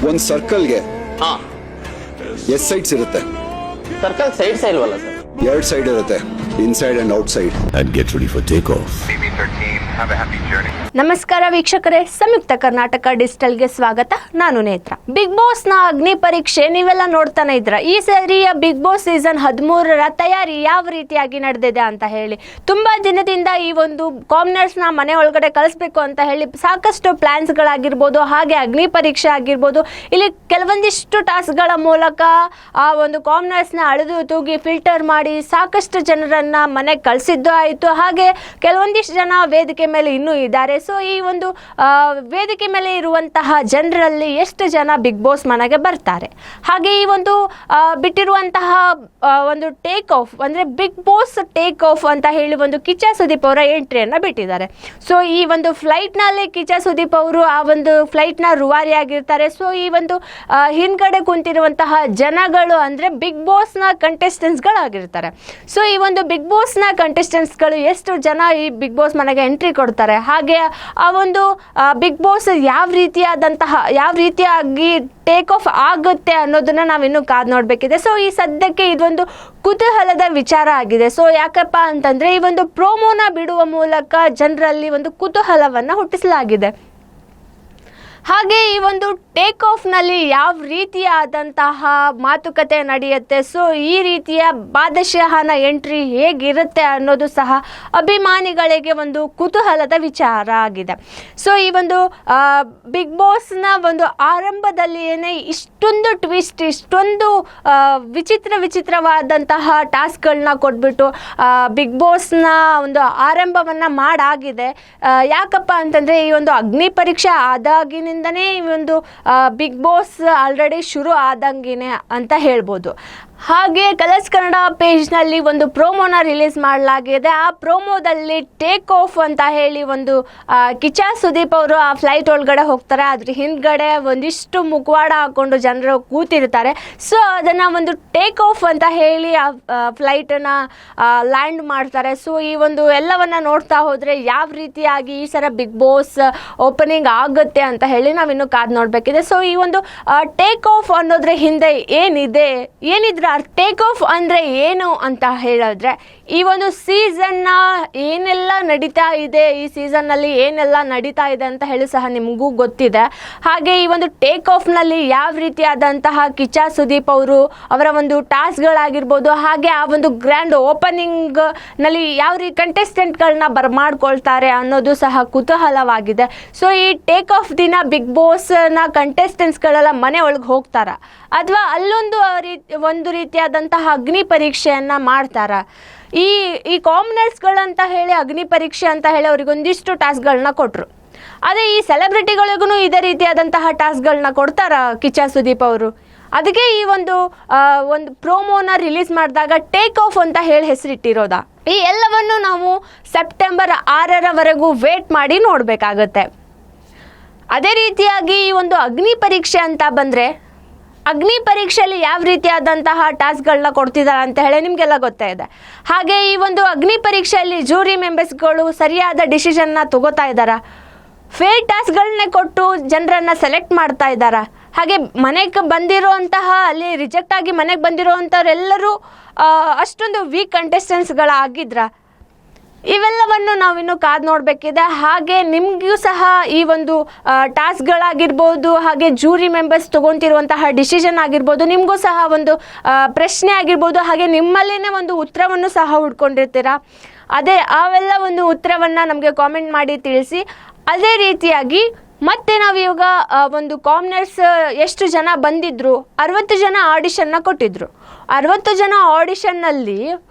ಒಂದು ಸರ್ಕಲ್ಗೆ ಹಾ ಎಷ್ಟು ಸೈಡ್ಸ್ ಇರುತ್ತೆ? ಸರ್ಕಲ್ ಸೈಡ್ಸ್ ಇಲ್ವಲ್ಲ ಸರ್? 2 ಸೈಡ್ ಇರುತ್ತೆ, inside and outside. And get ready for takeoff. CB13, have a happy journey. ನಮಸ್ಕಾರ ವೀಕ್ಷಕರೇ, ಸಂಯುಕ್ತ ಕರ್ನಾಟಕ ಡಿಜಿಟಲ್ಗೆ ಸ್ವಾಗತ. ನಾನು ನೇತ್ರ. ಬಿಗ್ ಬಾಸ್ ನ ಅಗ್ನಿ ಪರೀಕ್ಷೆ ನೀವೆಲ್ಲ ನೋಡ್ತಾನೆ ಇದ್ರ. ಈ ಸರಿಯ ಬಿಗ್ ಬಾಸ್ ಸೀಸನ್ 13ರ ತಯಾರಿ ಯಾವ ರೀತಿಯಾಗಿ ನಡೆದಿದೆ ಅಂತ ಹೇಳಿ, ತುಂಬಾ ದಿನದಿಂದ ಈ ಒಂದು ಕಾಮನರ್ಸ್ ನ ಮನೆ ಒಳಗಡೆ ಕಳಿಸ್ಬೇಕು ಅಂತ ಹೇಳಿ ಸಾಕಷ್ಟು ಪ್ಲಾನ್ಸ್ ಗಳಾಗಿರ್ಬೋದು, ಹಾಗೆ ಅಗ್ನಿ ಪರೀಕ್ಷೆ ಆಗಿರ್ಬೋದು, ಇಲ್ಲಿ ಕೆಲವೊಂದಿಷ್ಟು ಟಾಸ್ಕ್ಗಳ ಮೂಲಕ ಆ ಒಂದು ಕಾಮನರ್ಸ್ ನ ಅಳೆದು ತೂಗಿ ಫಿಲ್ಟರ್ ಮಾಡಿ ಸಾಕಷ್ಟು ಜನರನ್ನ ಮನೆಗೆ ಕಳಿಸಿದ್ದು ಆಯಿತು. ಹಾಗೆ ಕೆಲವೊಂದಿಷ್ಟು ಜನ ವೇದಿಕೆ ಮೇಲೆ ಇನ್ನೂ ಇದ್ದಾರೆ. ಸೊ ಈ ಒಂದು ವೇದಿಕೆ ಮೇಲೆ ಇರುವಂತಹ ಜನರಲ್ಲಿ ಎಷ್ಟು ಜನ ಬಿಗ್ ಬಾಸ್ ಮನೆಗೆ ಬರ್ತಾರೆ, ಹಾಗೆ ಈ ಒಂದು ಬಿಟ್ಟಿರುವಂತಹ ಒಂದು ಟೇಕ್ ಆಫ್ ಅಂದರೆ ಬಿಗ್ ಬಾಸ್ ಟೇಕ್ ಆಫ್ ಅಂತ ಹೇಳಿ ಒಂದು ಕಿಚ್ಚ ಸುದೀಪ್ ಅವರ ಎಂಟ್ರಿಯನ್ನು ಬಿಟ್ಟಿದ್ದಾರೆ. ಸೊ ಈ ಒಂದು ಫ್ಲೈಟ್ನಲ್ಲಿ ಕಿಚ್ಚ ಸುದೀಪ್ ಅವರು ಆ ಒಂದು ಫ್ಲೈಟ್ನ ರೂವಾರಿಯಾಗಿರ್ತಾರೆ. ಸೊ ಈ ಒಂದು ಹಿಂದ್ಗಡೆ ಕುಂತಿರುವಂತಹ ಜನಗಳು ಅಂದರೆ ಬಿಗ್ ಬಾಸ್ನ ಕಂಟೆಸ್ಟೆಂಟ್ಸ್ಗಳಾಗಿರ್ತಾರೆ. ಸೊ ಈ ಒಂದು ಬಿಗ್ ಬಾಸ್ನ ಕಂಟೆಸ್ಟೆಂಟ್ಸ್ಗಳು ಎಷ್ಟು ಜನ ಈ ಬಿಗ್ ಬಾಸ್ ಮನೆಗೆ ಎಂಟ್ರಿ ಕೊಡ್ತಾರೆ, ಹಾಗೆ ಆ ಒಂದು ಬಿಗ್ ಬಾಸ್ ಯಾವ ರೀತಿಯಾಗಿ ಟೇಕ್ ಆಫ್ ಆಗುತ್ತೆ ಅನ್ನೋದನ್ನ ನಾವಿನ್ನೂ ಕಾದು ನೋಡಬೇಕಿದೆ. ಸೊ ಈ ಸದ್ಯಕ್ಕೆ ಇದೊಂದು ಕುತೂಹಲದ ವಿಚಾರ ಆಗಿದೆ. ಸೊ ಯಾಕಪ್ಪ ಅಂತಂದರೆ ಈ ಒಂದು ಪ್ರೋಮೋನ ಬಿಡುವ ಮೂಲಕ ಜನರಲ್ಲಿ ಒಂದು ಕುತೂಹಲವನ್ನು ಹುಟ್ಟಿಸಲಾಗಿದೆ. ಹಾಗೆ ಈ ಒಂದು ಟೇಕ್ ಆಫ್ನಲ್ಲಿ ಯಾವ ರೀತಿಯಾದಂತಹ ಮಾತುಕತೆ ನಡೆಯುತ್ತೆ, ಸೊ ಈ ರೀತಿಯ ಬಾದಶಾಹನ ಎಂಟ್ರಿ ಹೇಗಿರುತ್ತೆ ಅನ್ನೋದು ಸಹ ಅಭಿಮಾನಿಗಳಿಗೆ ಒಂದು ಕುತೂಹಲದ ವಿಚಾರ ಆಗಿದೆ. ಸೊ ಈ ಒಂದು ಬಿಗ್ ಬಾಸ್ನ ಒಂದು ಆರಂಭದಲ್ಲಿಯೇ ಇಷ್ಟೊಂದು ಟ್ವಿಸ್ಟ್, ಇಷ್ಟೊಂದು ವಿಚಿತ್ರವಾದಂತಹ ಟಾಸ್ಕ್ಗಳನ್ನ ಕೊಟ್ಬಿಟ್ಟು ಬಿಗ್ ಬಾಸ್ನ ಒಂದು ಆರಂಭವನ್ನು ಮಾಡಾಗಿದೆ. ಯಾಕಪ್ಪ ಅಂತಂದರೆ ಈ ಒಂದು ಅಗ್ನಿ ಪರೀಕ್ಷೆ ಆದಾಗಿನಿಂದನೇ ಈ ಒಂದು ಬಿಗ್ ಬಾಸ್ ಆಲ್ರೆಡಿ ಶುರು ಆದಂಗೆನೆ ಅಂತ ಹೇಳ್ಬೋದು. ಹಾಗೆ ಕಲರ್ಸ್ ಕನ್ನಡ ಪೇಜ್ನಲ್ಲಿ ಒಂದು ಪ್ರೋಮೋನ ರಿಲೀಸ್ ಮಾಡಲಾಗಿದೆ. ಆ ಪ್ರೋಮೋದಲ್ಲಿ ಟೇಕ್ ಆಫ್ ಅಂತ ಹೇಳಿ ಒಂದು ಕಿಚ್ಚ ಸುದೀಪ್ ಅವರು ಆ ಫ್ಲೈಟ್ ಒಳಗಡೆ ಹೋಗ್ತಾರೆ. ಅದ್ರ ಹಿಂದ್ಗಡೆ ಒಂದಿಷ್ಟು ಮುಖವಾಡ ಹಾಕ್ಕೊಂಡು ಜನರು ಕೂತಿರ್ತಾರೆ. ಸೊ ಅದನ್ನು ಒಂದು ಟೇಕ್ ಆಫ್ ಅಂತ ಹೇಳಿ ಆ ಫ್ಲೈಟನ್ನು ಲ್ಯಾಂಡ್ ಮಾಡ್ತಾರೆ. ಸೊ ಈ ಒಂದು ಎಲ್ಲವನ್ನು ನೋಡ್ತಾ ಹೋದರೆ ಯಾವ ರೀತಿಯಾಗಿ ಈ ಸಲ ಬಿಗ್ ಬಾಸ್ ಓಪನಿಂಗ್ ಆಗುತ್ತೆ ಅಂತ ಹೇಳಿ ನಾವಿನ್ನೂ ಕಾದು ನೋಡಬೇಕಿದೆ. ಸೊ ಈ ಒಂದು ಟೇಕ್ ಆಫ್ ಅನ್ನೋದ್ರ ಹಿಂದೆ ಏನಿದ್ರೆ ಟೇಕ್ ಆಫ್ ಅಂದರೆ ಏನು ಅಂತ ಹೇಳಿದ್ರೆ, ಈ ಒಂದು ಸೀಸನ್ನ ಏನೆಲ್ಲ ನಡೀತಾ ಇದೆ, ಈ ಸೀಸನ್ನಲ್ಲಿ ಏನೆಲ್ಲ ನಡೀತಾ ಇದೆ ಅಂತ ಹೇಳಿ ಸಹ ನಿಮಗೂ ಗೊತ್ತಿದೆ. ಹಾಗೆ ಈ ಒಂದು ಟೇಕ್ ಆಫ್ನಲ್ಲಿ ಯಾವ ರೀತಿಯಾದಂತಹ ಕಿಚ್ಚ ಸುದೀಪ್ ಅವರ ಒಂದು ಟಾಸ್ಕ್ಗಳಾಗಿರ್ಬೋದು, ಹಾಗೆ ಆ ಒಂದು ಗ್ರ್ಯಾಂಡ್ ಓಪನಿಂಗ್ನಲ್ಲಿ ಯಾವ ರೀತಿ ಕಂಟೆಸ್ಟೆಂಟ್ಗಳನ್ನ ಬರಮಾಡ್ಕೊಳ್ತಾರೆ ಅನ್ನೋದು ಸಹ ಕುತೂಹಲವಾಗಿದೆ. ಸೊ ಈ ಟೇಕ್ ಆಫ್ ದಿನ ಬಿಗ್ ಬಾಸ್ನ ಕಂಟೆಸ್ಟೆಂಟ್ಸ್ಗಳೆಲ್ಲ ಮನೆ ಒಳಗೆ ಹೋಗ್ತಾರ, ಅಥವಾ ಅಲ್ಲೊಂದು ರೀತಿಯಾದಂತಹ ಅಗ್ನಿ ಪರೀಕ್ಷೆಯನ್ನು ಮಾಡ್ತಾರ. ಈ ಕಾಮನರ್ಸ್ಗಳಂತ ಹೇಳಿ ಅಗ್ನಿ ಪರೀಕ್ಷೆ ಅಂತ ಹೇಳಿ ಅವ್ರಿಗೊಂದಿಷ್ಟು ಟಾಸ್ಕ್ಗಳನ್ನ ಕೊಟ್ಟರು. ಅದೇ ಈ ಸೆಲೆಬ್ರಿಟಿಗಳಿಗೂ ಇದೇ ರೀತಿಯಾದಂತಹ ಟಾಸ್ಕ್ಗಳನ್ನ ಕೊಡ್ತಾರ ಕಿಚ್ಚ ಸುದೀಪ್ ಅವರು. ಅದಕ್ಕೆ ಈ ಒಂದು ಪ್ರೋಮೋನ ರಿಲೀಸ್ ಮಾಡಿದಾಗ ಟೇಕ್ ಆಫ್ ಅಂತ ಹೇಳಿ ಹೆಸರಿಟ್ಟಿರೋದಾ, ಈ ಎಲ್ಲವನ್ನು ನಾವು ಸೆಪ್ಟೆಂಬರ್ 6ರವರೆಗೂ ವೇಟ್ ಮಾಡಿ ನೋಡಬೇಕಾಗತ್ತೆ. ಅದೇ ರೀತಿಯಾಗಿ ಈ ಒಂದು ಅಗ್ನಿ ಪರೀಕ್ಷೆ ಅಂತ ಬಂದರೆ, ಅಗ್ನಿ ಪರೀಕ್ಷೆಯಲ್ಲಿ ಯಾವ ರೀತಿಯಾದಂತಹ ಟಾಸ್ಕ್ಗಳನ್ನ ಕೊಡ್ತಿದ್ದಾರೆ ಅಂತ ಹೇಳಿ ನಿಮಗೆಲ್ಲ ಗೊತ್ತೇ ಇದೆ. ಹಾಗೆ ಈ ಒಂದು ಅಗ್ನಿ ಪರೀಕ್ಷೆಯಲ್ಲಿ ಜೂರಿ ಮೆಂಬರ್ಸ್ಗಳು ಸರಿಯಾದ ಡಿಸಿಷನ್ನ ತಗೋತಾ ಇದ್ದಾರಾ, ಫೇರ್ ಟಾಸ್ಕ್ಗಳನ್ನೇ ಕೊಟ್ಟು ಜನರನ್ನು ಸೆಲೆಕ್ಟ್ ಮಾಡ್ತಾ ಇದ್ದಾರಾ, ಹಾಗೆ ಮನೆಗೆ ಬಂದಿರೋಂತಹ ಅಲ್ಲಿ ರಿಜೆಕ್ಟ್ ಆಗಿ ಮನೆಗೆ ಬಂದಿರೋವಂಥವ್ರೆಲ್ಲರೂ ಅಷ್ಟೊಂದು ವೀಕ್ ಕಂಟೆಸ್ಟೆಂಟ್ಸ್ಗಳಾಗಿದ್ರ, ಇವೆಲ್ಲವನ್ನು ನಾವಿನ್ನೂ ಕಾದು ನೋಡಬೇಕಿದೆ. ಹಾಗೆ ನಿಮಗೂ ಸಹ ಈ ಒಂದು ಟಾಸ್ಕ್ಗಳಾಗಿರ್ಬೋದು, ಹಾಗೆ ಜೂರಿ ಮೆಂಬರ್ಸ್ ತೊಗೊತಿರುವಂತಹ ಡಿಸಿಷನ್ ಆಗಿರ್ಬೋದು, ನಿಮಗೂ ಸಹ ಒಂದು ಪ್ರಶ್ನೆ ಆಗಿರ್ಬೋದು, ಹಾಗೆ ನಿಮ್ಮಲ್ಲೇ ಒಂದು ಉತ್ತರವನ್ನು ಸಹ ಹುಡ್ಕೊಂಡಿರ್ತೀರ. ಅವೆಲ್ಲ ಒಂದು ಉತ್ತರವನ್ನು ನಮಗೆ ಕಾಮೆಂಟ್ ಮಾಡಿ ತಿಳಿಸಿ. ಅದೇ ರೀತಿಯಾಗಿ ಮತ್ತೆ ನಾವಿವಾಗ ಒಂದು ಕಾಮನರ್ಸ್ ಎಷ್ಟು ಜನ ಬಂದಿದ್ರು, 60 ಜನ ಆಡಿಷನ್ನ ಕೊಟ್ಟಿದ್ರು. 60 ಜನ ಆಡಿಷನ್ನಲ್ಲಿ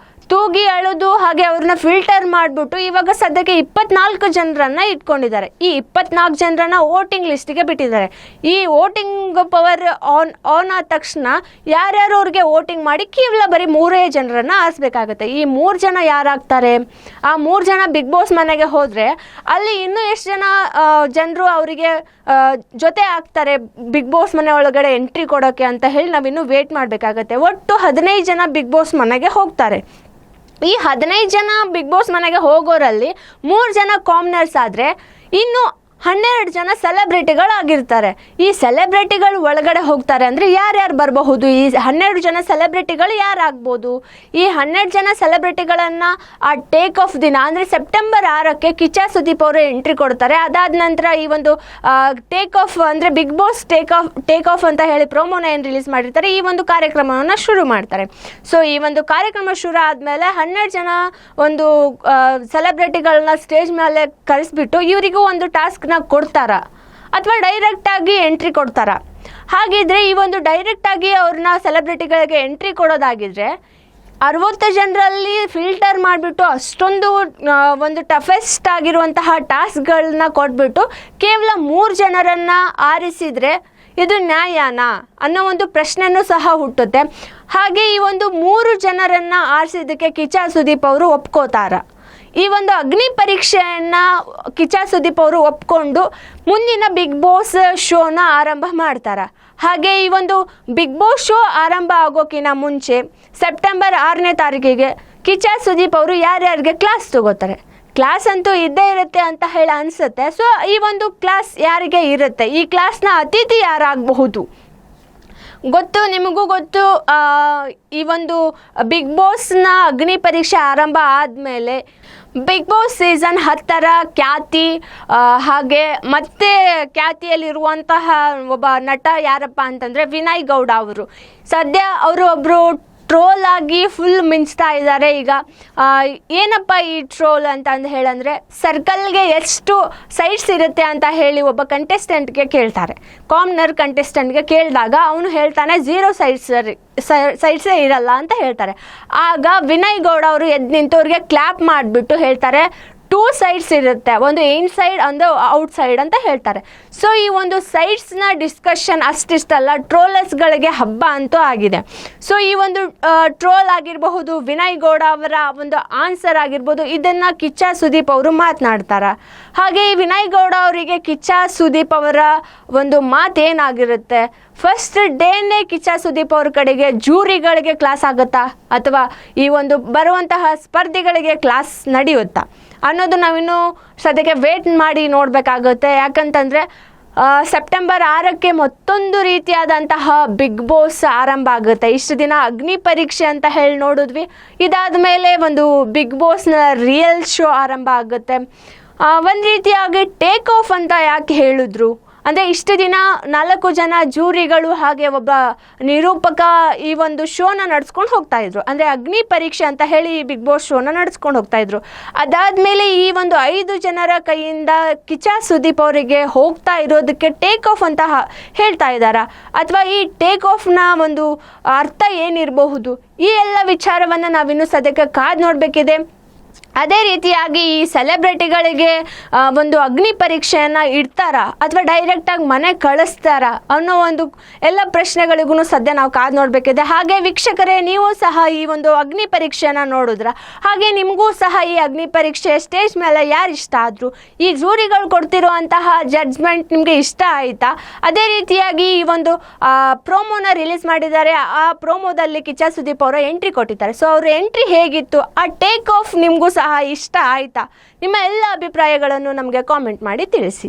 ತೂಗಿ ಅಳೋದು, ಹಾಗೆ ಅವ್ರನ್ನ ಫಿಲ್ಟರ್ ಮಾಡಿಬಿಟ್ಟು ಇವಾಗ ಸದ್ಯಕ್ಕೆ 24 ಜನರನ್ನು ಇಟ್ಕೊಂಡಿದ್ದಾರೆ. ಈ 24 ಜನರನ್ನು ವೋಟಿಂಗ್ ಲಿಸ್ಟಿಗೆ ಬಿಟ್ಟಿದ್ದಾರೆ. ಈ ವೋಟಿಂಗ್ ಪವರ್ ಆನ್ ಆದ ತಕ್ಷಣ ಯಾರ್ಯಾರು ಅವ್ರಿಗೆ ವೋಟಿಂಗ್ ಮಾಡಿ ಕೇವಲ ಬರೀ 3 ಜನರನ್ನು ಆರಿಸ್ಬೇಕಾಗುತ್ತೆ. ಈ 3 ಜನ ಯಾರಾಗ್ತಾರೆ, ಆ 3 ಜನ ಬಿಗ್ ಬಾಸ್ ಮನೆಗೆ ಹೋದರೆ ಅಲ್ಲಿ ಇನ್ನೂ ಎಷ್ಟು ಜನ ಜನರು ಅವರಿಗೆ ಜೊತೆ ಆಗ್ತಾರೆ ಬಿಗ್ ಬಾಸ್ ಮನೆ ಒಳಗಡೆ ಎಂಟ್ರಿ ಕೊಡೋಕ್ಕೆ ಅಂತ ಹೇಳಿ ನಾವಿನ್ನೂ ವೇಟ್ ಮಾಡಬೇಕಾಗತ್ತೆ. ಒಟ್ಟು 15 ಜನ ಬಿಗ್ ಬಾಸ್ ಮನೆಗೆ ಹೋಗ್ತಾರೆ. ಈ 15 ಜನ ಬಿಗ್ ಬಾಸ್ ಮನೆಗೆ ಹೋಗೋರಲ್ಲಿ 3 ಜನ ಕಾಮನರ್ಸ್ ಆದರೆ ಇನ್ನು 12 ಜನ ಸೆಲೆಬ್ರಿಟಿಗಳಾಗಿರ್ತಾರೆ. ಈ ಸೆಲೆಬ್ರಿಟಿಗಳು ಒಳಗಡೆ ಹೋಗ್ತಾರೆ ಅಂದರೆ ಯಾರ್ಯಾರು ಬರಬಹುದು? ಈ 12 ಜನ ಸೆಲೆಬ್ರಿಟಿಗಳು ಯಾರಾಗ್ಬೋದು? ಈ 12 ಜನ ಸೆಲೆಬ್ರಿಟಿಗಳನ್ನು ಆ ಟೇಕ್ ಆಫ್ ದಿನ ಅಂದರೆ ಸೆಪ್ಟೆಂಬರ್ 6ಕ್ಕೆ ಕಿಚ್ಚ ಸುದೀಪ್ ಅವರು ಎಂಟ್ರಿ ಕೊಡ್ತಾರೆ. ಅದಾದ ನಂತರ ಈ ಒಂದು ಟೇಕ್ ಆಫ್ ಅಂದರೆ ಬಿಗ್ ಬಾಸ್ ಟೇಕ್ ಆಫ್ ಅಂತ ಹೇಳಿ ಪ್ರೋಮೋನ ಏನು ರಿಲೀಸ್ ಮಾಡಿರ್ತಾರೆ, ಈ ಒಂದು ಕಾರ್ಯಕ್ರಮವನ್ನು ಶುರು ಮಾಡ್ತಾರೆ. ಸೊ ಈ ಒಂದು ಕಾರ್ಯಕ್ರಮ ಶುರು ಆದಮೇಲೆ 12 ಜನ ಒಂದು ಸೆಲೆಬ್ರಿಟಿಗಳನ್ನ ಸ್ಟೇಜ್ ಮೇಲೆ ಕರೆಸ್ಬಿಟ್ಟು ಇವರಿಗೂ ಒಂದು ಟಾಸ್ಕ್ನ ಕೊಡ್ತಾರ ಅಥವಾ ಡೈರೆಕ್ಟಾಗಿ ಎಂಟ್ರಿ ಕೊಡ್ತಾರ? ಹಾಗಿದ್ರೆ ಈ ಒಂದು ಡೈರೆಕ್ಟಾಗಿ ಅವ್ರನ್ನ ಸೆಲೆಬ್ರಿಟಿಗಳಿಗೆ ಎಂಟ್ರಿ ಕೊಡೋದಾಗಿದ್ರೆ 60 ಜನರಲ್ಲಿ ಫಿಲ್ಟರ್ ಮಾಡಿಬಿಟ್ಟು ಅಷ್ಟೊಂದು ಒಂದು ಟಫೆಸ್ಟ್ ಆಗಿರುವಂತಹ ಟಾಸ್ಕ್ಗಳನ್ನ ಕೊಟ್ಬಿಟ್ಟು ಕೇವಲ 3 ಜನರನ್ನು ಆರಿಸಿದರೆ ಇದು ನ್ಯಾಯನಾ ಅನ್ನೋ ಒಂದು ಪ್ರಶ್ನೆನೂ ಸಹ ಹುಟ್ಟುತ್ತೆ. ಹಾಗೆ ಈ ಒಂದು 3 ಜನರನ್ನು ಆರಿಸಿದ್ದಕ್ಕೆ ಕಿಚ್ಚ ಸುದೀಪ್ ಅವರು ಒಪ್ಕೋತಾರ. ಈ ಒಂದು ಅಗ್ನಿ ಪರೀಕ್ಷೆಯನ್ನು ಕಿಚ್ಚ ಸುದೀಪ್ ಅವರು ಒಪ್ಕೊಂಡು ಮುಂದಿನ ಬಿಗ್ ಬಾಸ್ ಶೋನ ಆರಂಭ ಮಾಡ್ತಾರೆ. ಹಾಗೆ ಈ ಒಂದು ಬಿಗ್ ಬಾಸ್ ಶೋ ಆರಂಭ ಆಗೋಕ್ಕಿಂತ ಮುಂಚೆ ಸೆಪ್ಟೆಂಬರ್ 6ನೇ ತಾರೀಕಿಗೆ ಕಿಚ್ಚ ಸುದೀಪ್ ಅವರು ಯಾರ್ಯಾರಿಗೆ ಕ್ಲಾಸ್ ತಗೋತಾರೆ. ಕ್ಲಾಸ್ ಅಂತೂ ಇದ್ದೇ ಇರುತ್ತೆ ಅಂತ ಹೇಳಿ ಅನಿಸುತ್ತೆ. ಸೊ ಈ ಒಂದು ಕ್ಲಾಸ್ ಯಾರಿಗೆ ಇರುತ್ತೆ? ಈ ಕ್ಲಾಸ್ನ ಅತಿಥಿ ಯಾರಾಗಬಹುದು? ನಿಮಗೂ ಗೊತ್ತು, ಈ ಒಂದು ಬಿಗ್ ಬಾಸ್ನ ಅಗ್ನಿ ಪರೀಕ್ಷೆ ಆರಂಭ ಆದಮೇಲೆ ಬಿಗ್ ಬಾಸ್ ಸೀಸನ್ 10ರ ಖ್ಯಾತಿ ಹಾಗೆ ಮತ್ತೆ ಖ್ಯಾತಿಯಲ್ಲಿರುವಂತಹ ಒಬ್ಬ ನಟ ಯಾರಪ್ಪ ಅಂತಂದರೆ ವಿನಯ್ ಗೌಡ ಅವರು. ಸದ್ಯ ಅವರು ಒಬ್ಬರು ಟ್ರೋಲ್ ಆಗಿ ಫುಲ್ ಮಿಂಚ್ತಾ ಇದ್ದಾರೆ. ಈಗ ಏನಪ್ಪ ಈ ಟ್ರೋಲ್ ಅಂತ ಹೇಳಂದರೆ, ಸರ್ಕಲ್ಗೆ ಎಷ್ಟು ಸೈಡ್ಸ್ ಇರುತ್ತೆ ಅಂತ ಹೇಳಿ ಒಬ್ಬ ಕಂಟೆಸ್ಟೆಂಟ್ಗೆ ಕೇಳ್ತಾರೆ. ಕಾಮನರ್ ಕಂಟೆಸ್ಟೆಂಟ್ಗೆ ಕೇಳಿದಾಗ ಅವನು ಹೇಳ್ತಾನೆ 0 ಸೈಡ್ಸೇ ಇರಲ್ಲ ಅಂತ ಹೇಳ್ತಾರೆ. ಆಗ ವಿನಯ್ ಗೌಡ ಅವರು ಎದ್ದು ನಿಂತವ್ರಿಗೆ ಕ್ಲ್ಯಾಪ್ ಮಾಡಿಬಿಟ್ಟು ಹೇಳ್ತಾರೆ 2 ಸೈಡ್ಸ್ ಇರುತ್ತೆ, ಒಂದು ಇನ್ಸೈಡ್ ಒಂದು ಔಟ್ಸೈಡ್ ಅಂತ ಹೇಳ್ತಾರೆ. ಸೊ ಈ ಒಂದು ಸೈಡ್ಸ್ನ ಡಿಸ್ಕಷನ್ ಅಷ್ಟಿಷ್ಟಲ್ಲ, ಟ್ರೋಲರ್ಸ್ಗಳಿಗೆ ಹಬ್ಬ ಅಂತೂ ಆಗಿದೆ. ಸೊ ಈ ಒಂದು ಟ್ರೋಲ್ ಆಗಿರಬಹುದು, ವಿನಯ್ ಗೌಡ ಅವರ ಒಂದು ಆನ್ಸರ್ ಆಗಿರ್ಬೋದು, ಇದನ್ನು ಕಿಚ್ಚ ಸುದೀಪ್ ಅವರು ಮಾತನಾಡ್ತಾರೆ. ಹಾಗೆ ಈ ವಿನಯ್ ಗೌಡ ಅವರಿಗೆ ಕಿಚ್ಚ ಸುದೀಪ್ ಅವರ ಒಂದು ಮಾತೇನಾಗಿರುತ್ತೆ? ಫಸ್ಟ್ ಡೇನೇ ಕಿಚ್ಚ ಸುದೀಪ್ ಅವ್ರ ಕಡೆಗೆ ಜೂರಿಗಳಿಗೆ ಕ್ಲಾಸ್ ಆಗುತ್ತಾ ಅಥವಾ ಈ ಒಂದು ಬರುವಂತಹ ಸ್ಪರ್ಧಿಗಳಿಗೆ ಕ್ಲಾಸ್ ನಡೆಯುತ್ತಾ ಅನ್ನೋದು ನಾವಿನ್ನು ಸದ್ಯಕ್ಕೆ ವೇಟ್ ಮಾಡಿ ನೋಡಬೇಕಾಗುತ್ತೆ. ಯಾಕಂತಂದರೆ ಸೆಪ್ಟೆಂಬರ್ 6ಕ್ಕೆ ಮತ್ತೊಂದು ರೀತಿಯಾದಂತಹ ಬಿಗ್ ಬಾಸ್ ಆರಂಭ ಆಗುತ್ತೆ. ಇಷ್ಟು ದಿನ ಅಗ್ನಿ ಪರೀಕ್ಷೆ ಅಂತ ಹೇಳಿ ನೋಡಿದ್ವಿ, ಇದಾದ ಮೇಲೆ ಒಂದು ಬಿಗ್ ಬಾಸ್ನ ರಿಯಲ್ ಶೋ ಆರಂಭ ಆಗುತ್ತೆ. ಒಂದು ರೀತಿಯಾಗಿ ಟೇಕ್ ಆಫ್ ಅಂತ ಯಾಕೆ ಹೇಳಿದ್ರು ಅಂದರೆ, ಇಷ್ಟು ದಿನ 4 ಜನ ಜೂರಿಗಳು ಹಾಗೆ ಒಬ್ಬ ನಿರೂಪಕ ಈ ಒಂದು ಶೋನ ನಡೆಸ್ಕೊಂಡು ಹೋಗ್ತಾಯಿದ್ರು. ಅಂದರೆ ಅಗ್ನಿ ಪರೀಕ್ಷೆ ಅಂತ ಹೇಳಿ ಈ ಬಿಗ್ ಬಾಸ್ ಶೋನ ನಡೆಸ್ಕೊಂಡು ಹೋಗ್ತಾಯಿದ್ರು. ಅದಾದಮೇಲೆ ಈ ಒಂದು 5 ಜನರ ಕೈಯಿಂದ ಕಿಚ್ಚ ಸುದೀಪ್ ಅವರಿಗೆ ಹೋಗ್ತಾ ಇರೋದಕ್ಕೆ ಟೇಕ್ ಆಫ್ ಅಂತ ಹೇಳ್ತಾ ಇದ್ದಾರಾ ಅಥವಾ ಈ ಟೇಕ್ ಆಫ್ನ ಒಂದು ಅರ್ಥ ಏನಿರಬಹುದು? ಈ ಎಲ್ಲ ವಿಚಾರವನ್ನು ನಾವಿನ್ನು ಸದ್ಯಕ್ಕೆ ಕಾದು ನೋಡಬೇಕಿದೆ. ಅದೇ ರೀತಿಯಾಗಿ ಈ ಸೆಲೆಬ್ರಿಟಿಗಳಿಗೆ ಒಂದು ಅಗ್ನಿ ಪರೀಕ್ಷೆಯನ್ನು ಇಡ್ತಾರಾ ಅಥವಾ ಡೈರೆಕ್ಟಾಗಿ ಮನೆ ಕಳಿಸ್ತಾರಾ ಅನ್ನೋ ಒಂದು ಎಲ್ಲ ಪ್ರಶ್ನೆಗಳಿಗೂ ಸದ್ಯ ನಾವು ಕಾದು ನೋಡಬೇಕಿದೆ. ಹಾಗೆ ವೀಕ್ಷಕರೇ, ನೀವು ಸಹ ಈ ಒಂದು ಅಗ್ನಿ ಪರೀಕ್ಷೆಯನ್ನು ನೋಡಿದ್ರ? ಹಾಗೆ ನಿಮಗೂ ಸಹ ಈ ಅಗ್ನಿ ಪರೀಕ್ಷೆ ಸ್ಟೇಜ್ ಮೇಲೆ ಯಾರು ಇಷ್ಟ ಆದರು? ಈ ಜೂರಿಗಳು ಕೊಡ್ತಿರುವಂತಹ ಜಡ್ಜ್ಮೆಂಟ್ ನಿಮಗೆ ಇಷ್ಟ ಆಯಿತಾ? ಅದೇ ರೀತಿಯಾಗಿ ಈ ಒಂದು ಪ್ರೋಮೋನ ರಿಲೀಸ್ ಮಾಡಿದ್ದಾರೆ. ಆ ಪ್ರೋಮೋದಲ್ಲಿ ಕಿಚ್ಚ ಸುದೀಪ್ ಅವರು ಎಂಟ್ರಿ ಕೊಟ್ಟಿದ್ದಾರೆ. ಸೊ ಅವ್ರ ಎಂಟ್ರಿ ಹೇಗಿತ್ತು? ಆ ಟೇಕ್ ಆಫ್ ನಿಮಗೂ ಸಹ ಇಷ್ಟ ಆಯಿತಾ? ನಿಮ್ಮ ಎಲ್ಲ ಅಭಿಪ್ರಾಯಗಳನ್ನು ನಮಗೆ ಕಾಮೆಂಟ್ ಮಾಡಿ ತಿಳಿಸಿ.